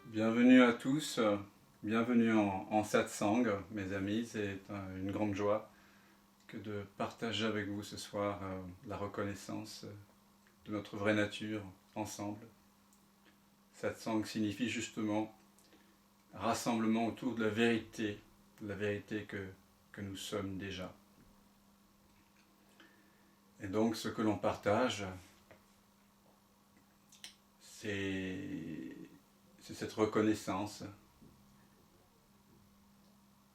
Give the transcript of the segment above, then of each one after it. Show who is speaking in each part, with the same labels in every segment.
Speaker 1: Bienvenue à tous, bienvenue en satsang, mes amis. C'est une grande joie que de partager avec vous ce soir la reconnaissance de notre vraie nature ensemble. Satsang signifie justement rassemblement autour de la vérité que nous sommes déjà. Et donc ce que l'on partage, c'est cette reconnaissance.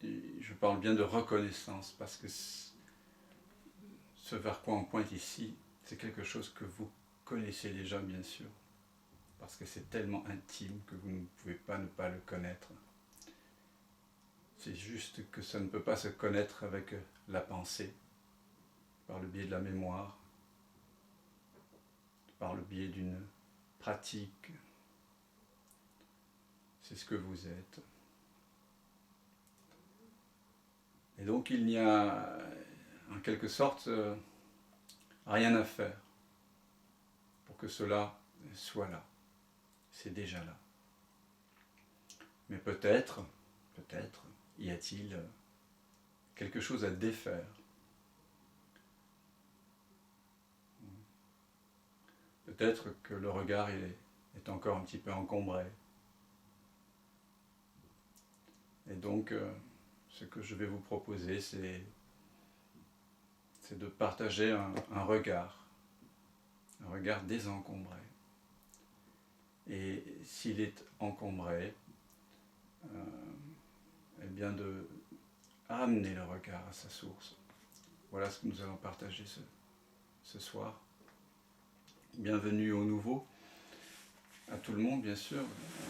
Speaker 1: Et je parle bien de reconnaissance parce que ce vers quoi on pointe ici, c'est quelque chose que vous connaissez déjà bien sûr, parce que c'est tellement intime que vous ne pouvez pas ne pas le connaître. C'est juste que ça ne peut pas se connaître avec la pensée, par le biais de la mémoire, par le biais d'une pratique. C'est ce que vous êtes. Et donc il n'y a en quelque sorte rien à faire pour que cela soit là. C'est déjà là. Mais peut-être y a-t-il quelque chose à défaire. Peut-être que le regard est encore un petit peu encombré. Et donc, ce que je vais vous proposer, c'est de partager un regard désencombré. Et s'il est encombré, eh bien de amener le regard à sa source. Voilà ce que nous allons partager ce soir. Bienvenue au nouveau, à tout le monde bien sûr.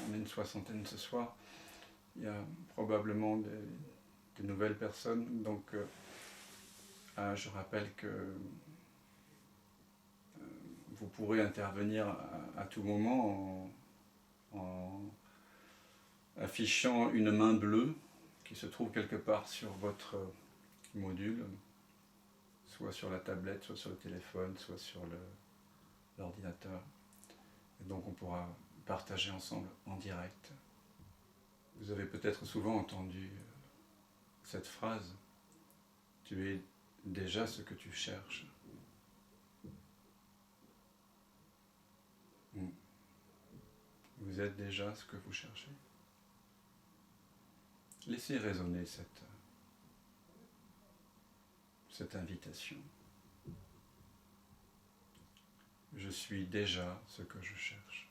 Speaker 1: On est une soixantaine ce soir. Il y a probablement des nouvelles personnes, donc je rappelle que vous pourrez intervenir à tout moment en affichant une main bleue qui se trouve quelque part sur votre module, soit sur la tablette, soit sur le téléphone, soit sur l'ordinateur. Et donc on pourra partager ensemble en direct. Vous avez peut-être souvent entendu cette phrase « Tu es déjà ce que tu cherches ». Vous êtes déjà ce que vous cherchez. Laissez résonner cette invitation. Je suis déjà ce que je cherche.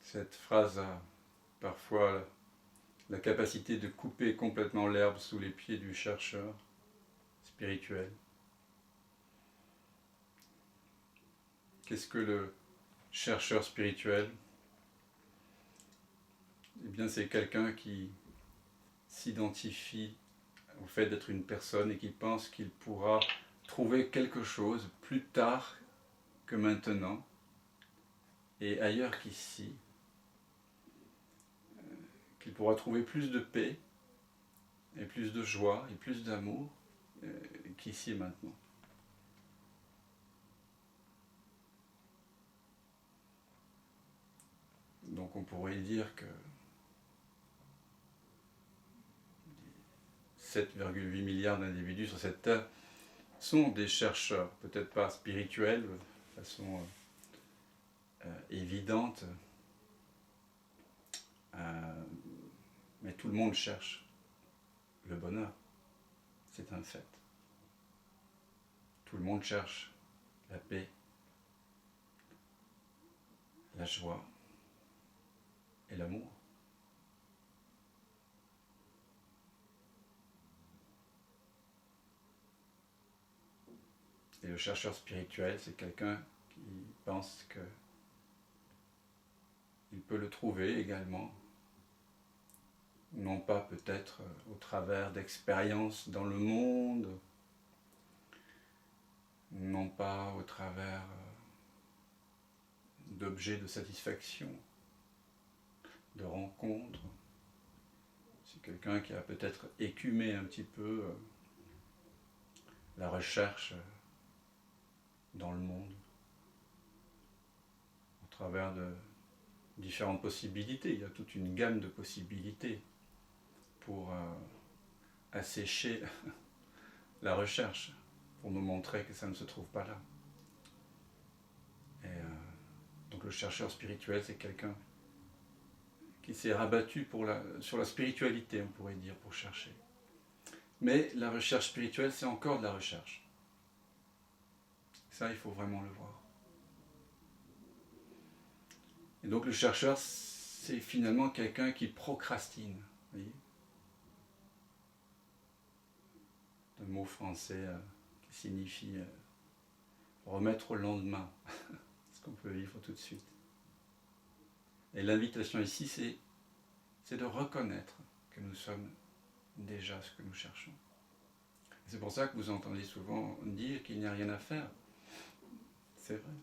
Speaker 1: Cette phrase a parfois la capacité de couper complètement l'herbe sous les pieds du chercheur spirituel. Qu'est-ce que le chercheur spirituel ? Eh bien, c'est quelqu'un qui s'identifie au fait d'être une personne et qui pense qu'il pourra trouver quelque chose plus tard que maintenant et ailleurs qu'ici, qu'il pourra trouver plus de paix et plus de joie et plus d'amour qu'ici et maintenant. Donc on pourrait dire que 7,8 milliards d'individus sur cette terre sont des chercheurs, peut-être pas spirituels, de façon évidente, mais tout le monde cherche le bonheur, c'est un fait. Tout le monde cherche la paix, la joie et l'amour. le chercheur spirituel, c'est quelqu'un qui pense que il peut le trouver également, non pas peut-être au travers d'expériences dans le monde, non pas au travers d'objets de satisfaction, de rencontres. C'est quelqu'un qui a peut-être écumé un petit peu la recherche dans le monde, au travers de différentes possibilités. Il y a toute une gamme de possibilités pour assécher la recherche, pour nous montrer que ça ne se trouve pas là. Et donc le chercheur spirituel, c'est quelqu'un qui s'est rabattu sur la spiritualité, on pourrait dire, pour chercher. Mais la recherche spirituelle, c'est encore de la recherche. Ça, il faut vraiment le voir. Et donc le chercheur, c'est finalement quelqu'un qui procrastine. Vous voyez ? Un mot français qui signifie remettre au lendemain ce qu'on peut vivre tout de suite. Et l'invitation ici, c'est de reconnaître que nous sommes déjà ce que nous cherchons. C'est pour ça que vous entendez souvent dire qu'il n'y a rien à faire. C'est vrai.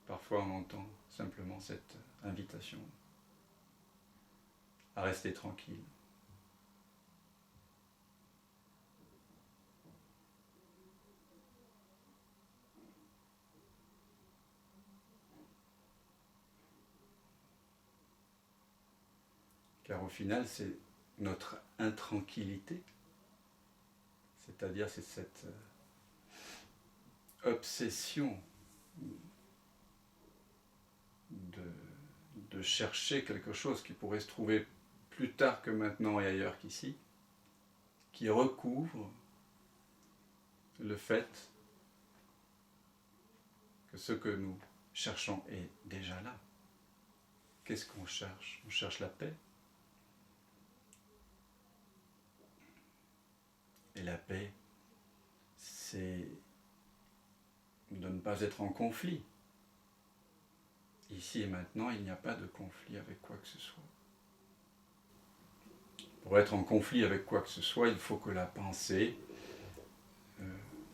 Speaker 1: Parfois on entend simplement cette invitation à rester tranquille. Car au final, c'est notre intranquillité, c'est-à-dire c'est cette obsession de chercher quelque chose qui pourrait se trouver plus tard que maintenant et ailleurs qu'ici, qui recouvre le fait que ce que nous cherchons est déjà là. Qu'est-ce qu'on cherche ? On cherche la paix. Et la paix, c'est de ne pas être en conflit. Ici et maintenant, il n'y a pas de conflit avec quoi que ce soit. Pour être en conflit avec quoi que ce soit, il faut que la pensée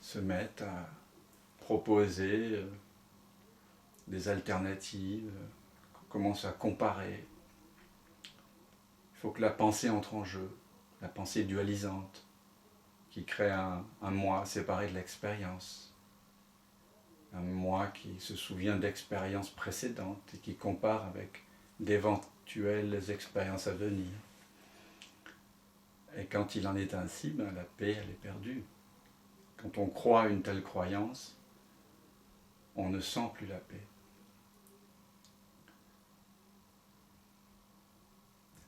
Speaker 1: se mette à proposer des alternatives, qu'on commence à comparer. Il faut que la pensée entre en jeu, la pensée dualisante, qui crée un moi séparé de l'expérience, un moi qui se souvient d'expériences précédentes et qui compare avec d'éventuelles expériences à venir. Et quand il en est ainsi, la paix, elle est perdue. Quand on croit à une telle croyance, on ne sent plus la paix.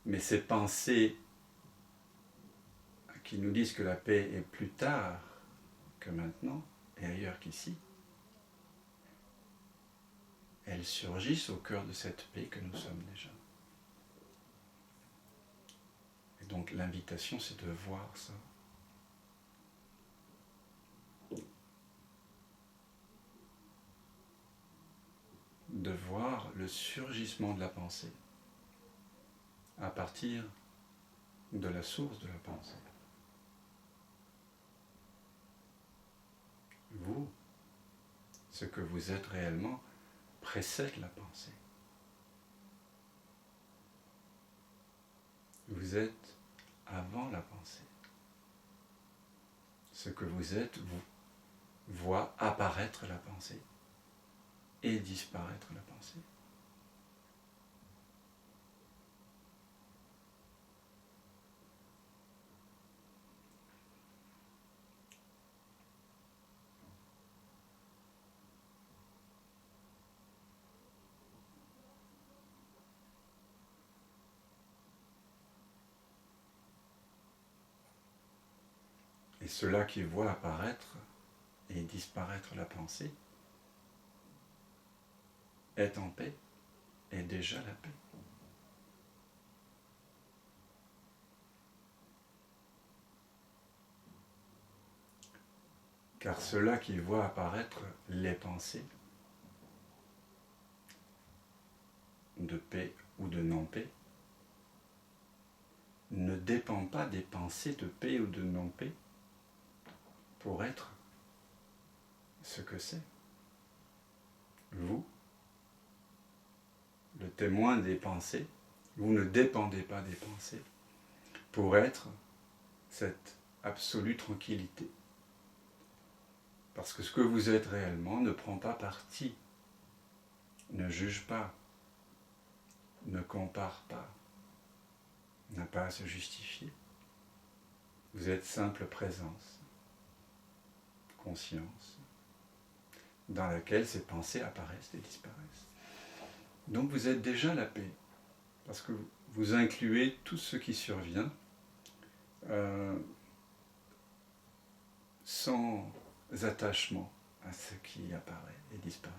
Speaker 1: Mais ces pensées qui nous disent que la paix est plus tard que maintenant et ailleurs qu'ici, elles surgissent au cœur de cette paix que nous sommes déjà. Et donc l'invitation, c'est de voir ça. De voir le surgissement de la pensée à partir de la source de la pensée. Vous, ce que vous êtes réellement, précède la pensée. Vous êtes avant la pensée. Ce que vous êtes vous voit apparaître la pensée et disparaître la pensée. Et cela qui voit apparaître et disparaître la pensée est en paix, est déjà la paix. Car ceux-là qui voient apparaître les pensées, de paix ou de non-paix, ne dépend pas des pensées de paix ou de non-paix pour être ce que c'est. Vous, le témoin des pensées, vous ne dépendez pas des pensées pour être cette absolue tranquillité. Parce que ce que vous êtes réellement ne prend pas parti, ne juge pas, ne compare pas, n'a pas à se justifier. Vous êtes simple présence, conscience, dans laquelle ces pensées apparaissent et disparaissent. Donc vous êtes déjà la paix, parce que vous incluez tout ce qui survient sans attachement à ce qui apparaît et disparaît.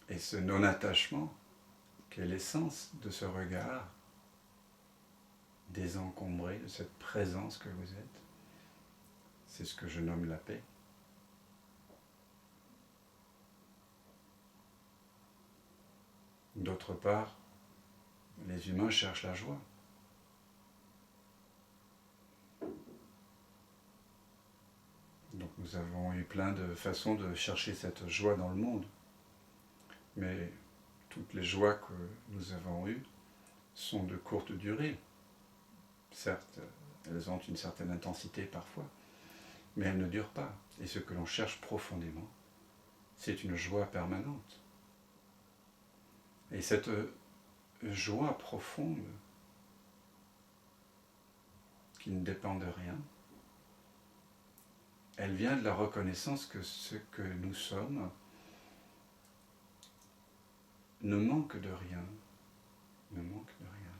Speaker 1: Et ce non-attachement, qui est l'essence de ce regard désencombré, de cette présence que vous êtes, c'est ce que je nomme la paix. D'autre part, les humains cherchent la joie. Donc nous avons eu plein de façons de chercher cette joie dans le monde. Mais toutes les joies que nous avons eues sont de courte durée. Certes, elles ont une certaine intensité parfois, mais elles ne durent pas. Et ce que l'on cherche profondément, c'est une joie permanente. Et cette joie profonde, qui ne dépend de rien, elle vient de la reconnaissance que ce que nous sommes ne manque de rien, ne manque de rien.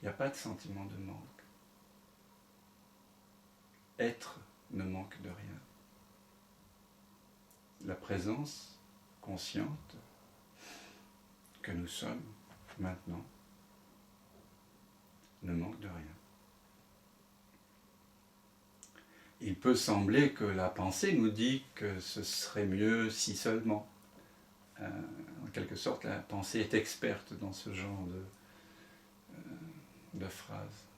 Speaker 1: Il n'y a pas de sentiment de manque. Être ne manque de rien. La présence consciente que nous sommes maintenant ne manque de rien. Il peut sembler que la pensée nous dit que ce serait mieux si seulement. En quelque sorte, la pensée est experte dans ce genre de phrases.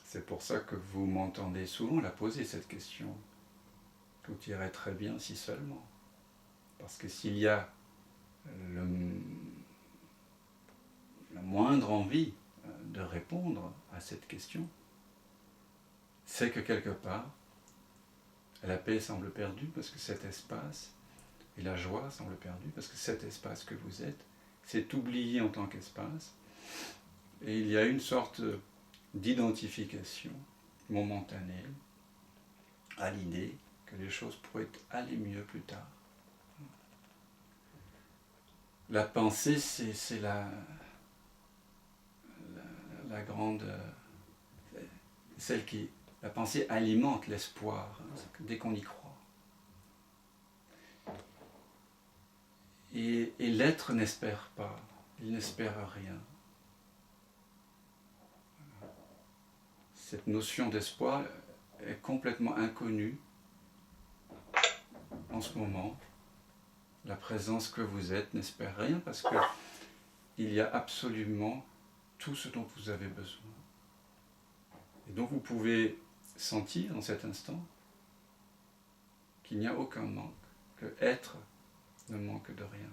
Speaker 1: C'est pour ça que vous m'entendez souvent la poser, cette question. Tout irait très bien si seulement. Parce que s'il y a la moindre envie de répondre à cette question, c'est que quelque part, la paix semble perdue parce que cet espace, et la joie semble perdue parce que cet espace que vous êtes, s'est oublié en tant qu'espace. Et il y a une sorte d'identification momentanée à l'idée que les choses pourraient aller mieux plus tard. La pensée, c'est la grande... La pensée alimente l'espoir, dès qu'on y croit. Et l'être n'espère pas, il n'espère rien. Cette notion d'espoir est complètement inconnue en ce moment. La présence que vous êtes n'espère rien parce qu'il y a absolument tout ce dont vous avez besoin. Et donc vous pouvez sentir en cet instant qu'il n'y a aucun manque, que être ne manque de rien.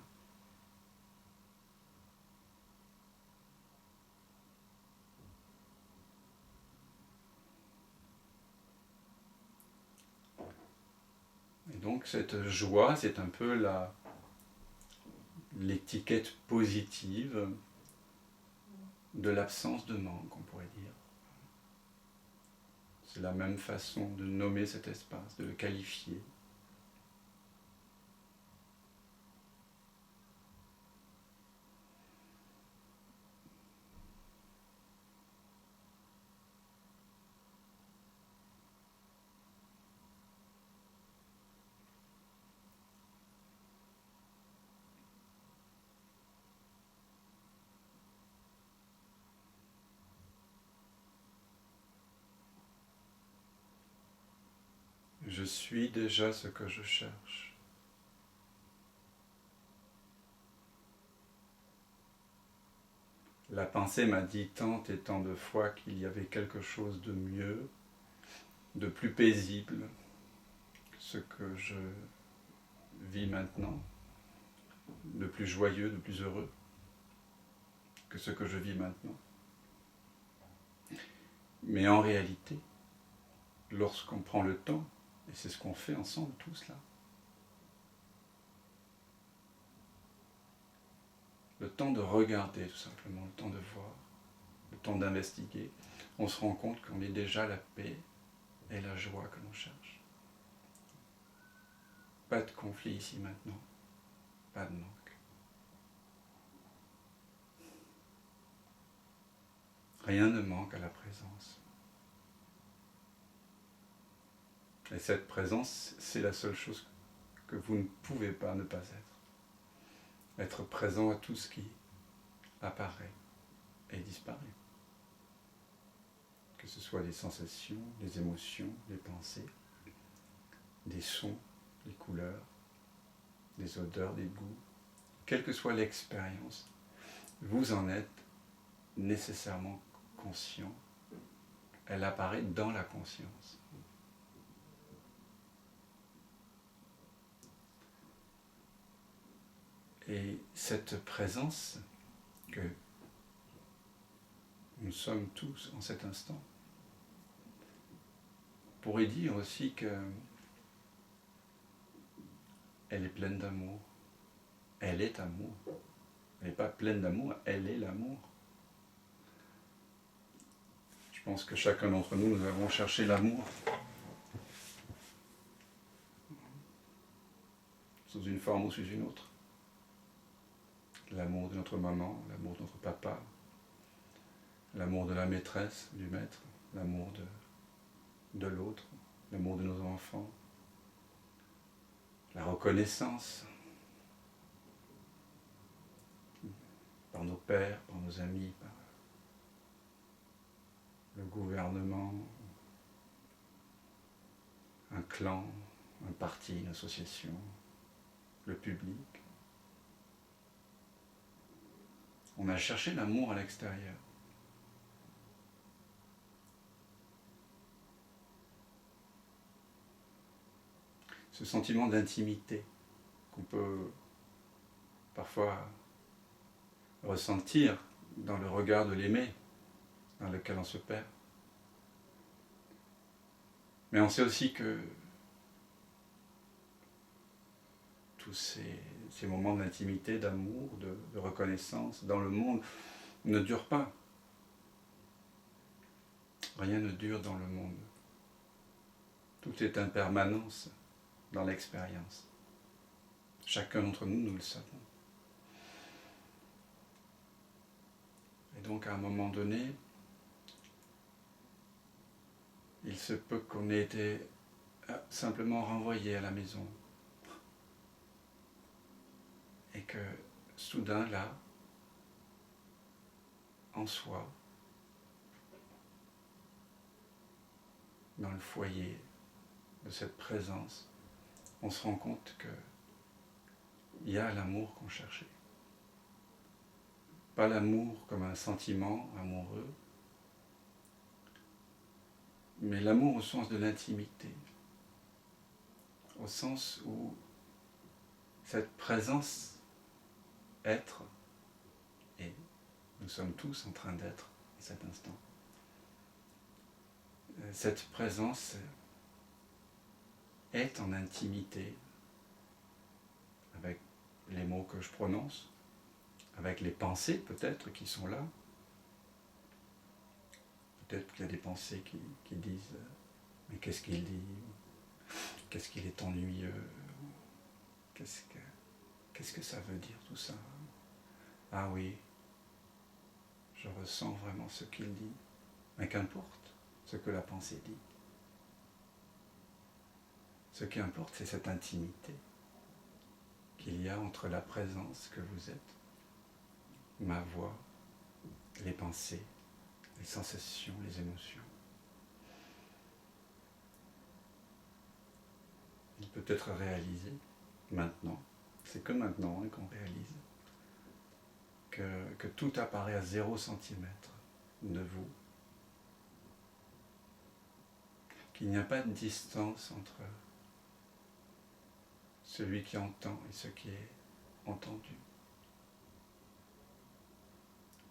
Speaker 1: Et donc cette joie, c'est un peu l'étiquette positive de l'absence de manque, on pourrait dire. C'est la même façon de nommer cet espace, de le qualifier. Je suis déjà ce que je cherche. La pensée m'a dit tant et tant de fois qu'il y avait quelque chose de mieux, de plus paisible que ce que je vis maintenant, de plus joyeux, de plus heureux que ce que je vis maintenant. Mais en réalité, lorsqu'on prend le temps, et c'est ce qu'on fait ensemble tous là, le temps de regarder tout simplement, le temps de voir, le temps d'investiguer, on se rend compte qu'on est déjà la paix et la joie que l'on cherche. Pas de conflit ici maintenant, pas de manque. Rien ne manque à la présence. Et cette présence, c'est la seule chose que vous ne pouvez pas ne pas être. Être présent à tout ce qui apparaît et disparaît. Que ce soit des sensations, des émotions, des pensées, des sons, des couleurs, des odeurs, des goûts, quelle que soit l'expérience, vous en êtes nécessairement conscient. Elle apparaît dans la conscience. Et cette présence que nous sommes tous en cet instant, on pourrait dire aussi que elle est pleine d'amour. Elle est amour. Elle n'est pas pleine d'amour, elle est l'amour. Je pense que chacun d'entre nous, nous avons cherché l'amour sous une forme ou sous une autre. L'amour de notre maman, l'amour de notre papa, l'amour de la maîtresse, du maître, l'amour de l'autre, l'amour de nos enfants, la reconnaissance par nos pères, par nos amis, par le gouvernement, un clan, un parti, une association, le public. On a cherché l'amour à l'extérieur. Ce sentiment d'intimité qu'on peut parfois ressentir dans le regard de l'aimé, dans lequel on se perd. Mais on sait aussi que tous ces moments d'intimité, d'amour, de reconnaissance dans le monde ne durent pas. Rien ne dure dans le monde. Tout est impermanence dans l'expérience. Chacun d'entre nous, nous le savons. Et donc à un moment donné, il se peut qu'on ait été simplement renvoyé à la maison. Et que soudain là, en soi, dans le foyer de cette présence, on se rend compte qu'il y a l'amour qu'on cherchait. Pas l'amour comme un sentiment amoureux, mais l'amour au sens de l'intimité, au sens où cette présence être, et nous sommes tous en train d'être en cet instant, cette présence est en intimité avec les mots que je prononce, avec les pensées peut-être qui sont là. Peut-être qu'il y a des pensées qui disent « mais qu'est-ce qu'il dit ? Qu'est-ce qu'il est ennuyeux ? Qu'est-ce que ça veut dire tout ça ? Ah oui, je ressens vraiment ce qu'il dit. » Mais qu'importe ce que la pensée dit. Ce qui importe, c'est cette intimité qu'il y a entre la présence que vous êtes, ma voix, les pensées, les sensations, les émotions. Il peut être réalisé maintenant. C'est que maintenant qu'on réalise que tout apparaît à 0 centimètre de vous. Qu'il n'y a pas de distance entre celui qui entend et ce qui est entendu.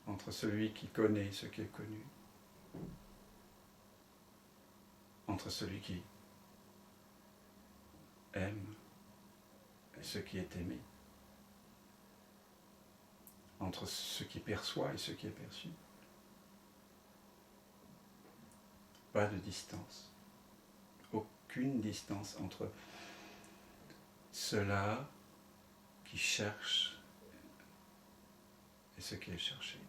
Speaker 1: Entre celui qui connaît et ce qui est connu. Entre celui qui aime et ce qui est aimé. Entre ce qui perçoit et ce qui est perçu. Pas de distance. Aucune distance entre cela qui cherche et ce qui est cherché.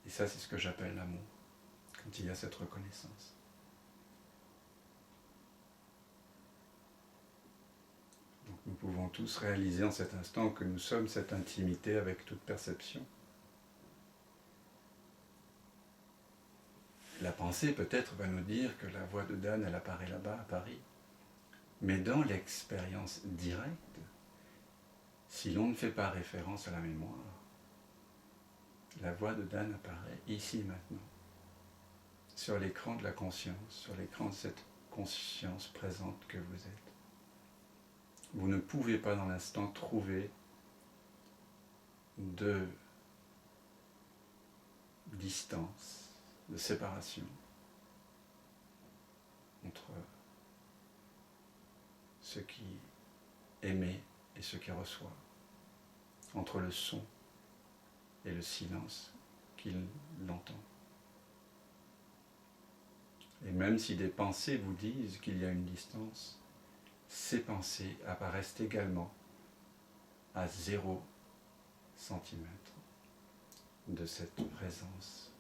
Speaker 1: Et ça, c'est ce que j'appelle l'amour, quand il y a cette reconnaissance. Donc nous pouvons tous réaliser en cet instant que nous sommes cette intimité avec toute perception. La pensée peut-être va nous dire que la voix de Dan, elle apparaît là-bas à Paris. Mais dans l'expérience directe, si l'on ne fait pas référence à la mémoire, la voix de Dan apparaît ici maintenant, sur l'écran de la conscience, sur l'écran de cette conscience présente que vous êtes. Vous ne pouvez pas dans l'instant trouver de distance, de séparation entre ce qui émet et ce qui reçoit, entre le son et le silence qu'il l'entend. Et même si des pensées vous disent qu'il y a une distance, ces pensées apparaissent également à 0 centimètre de cette présence.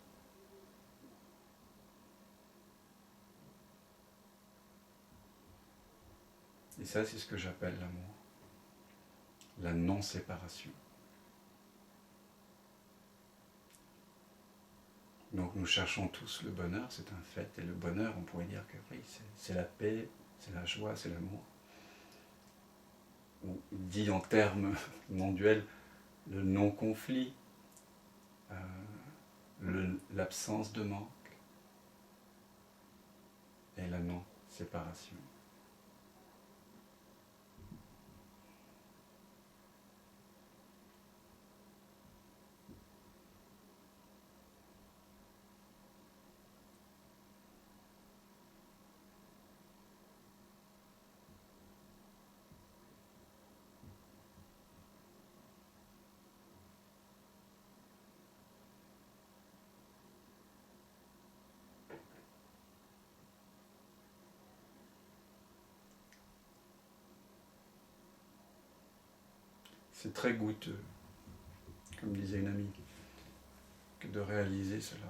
Speaker 1: Et ça, c'est ce que j'appelle l'amour, la non-séparation. Donc nous cherchons tous le bonheur, c'est un fait, et le bonheur, on pourrait dire que oui, c'est la paix, c'est la joie, c'est l'amour. Ou dit en termes mondiaux, le non-conflit, l'absence de manque et la non-séparation. C'est très goûteux, comme disait une amie, que de réaliser cela.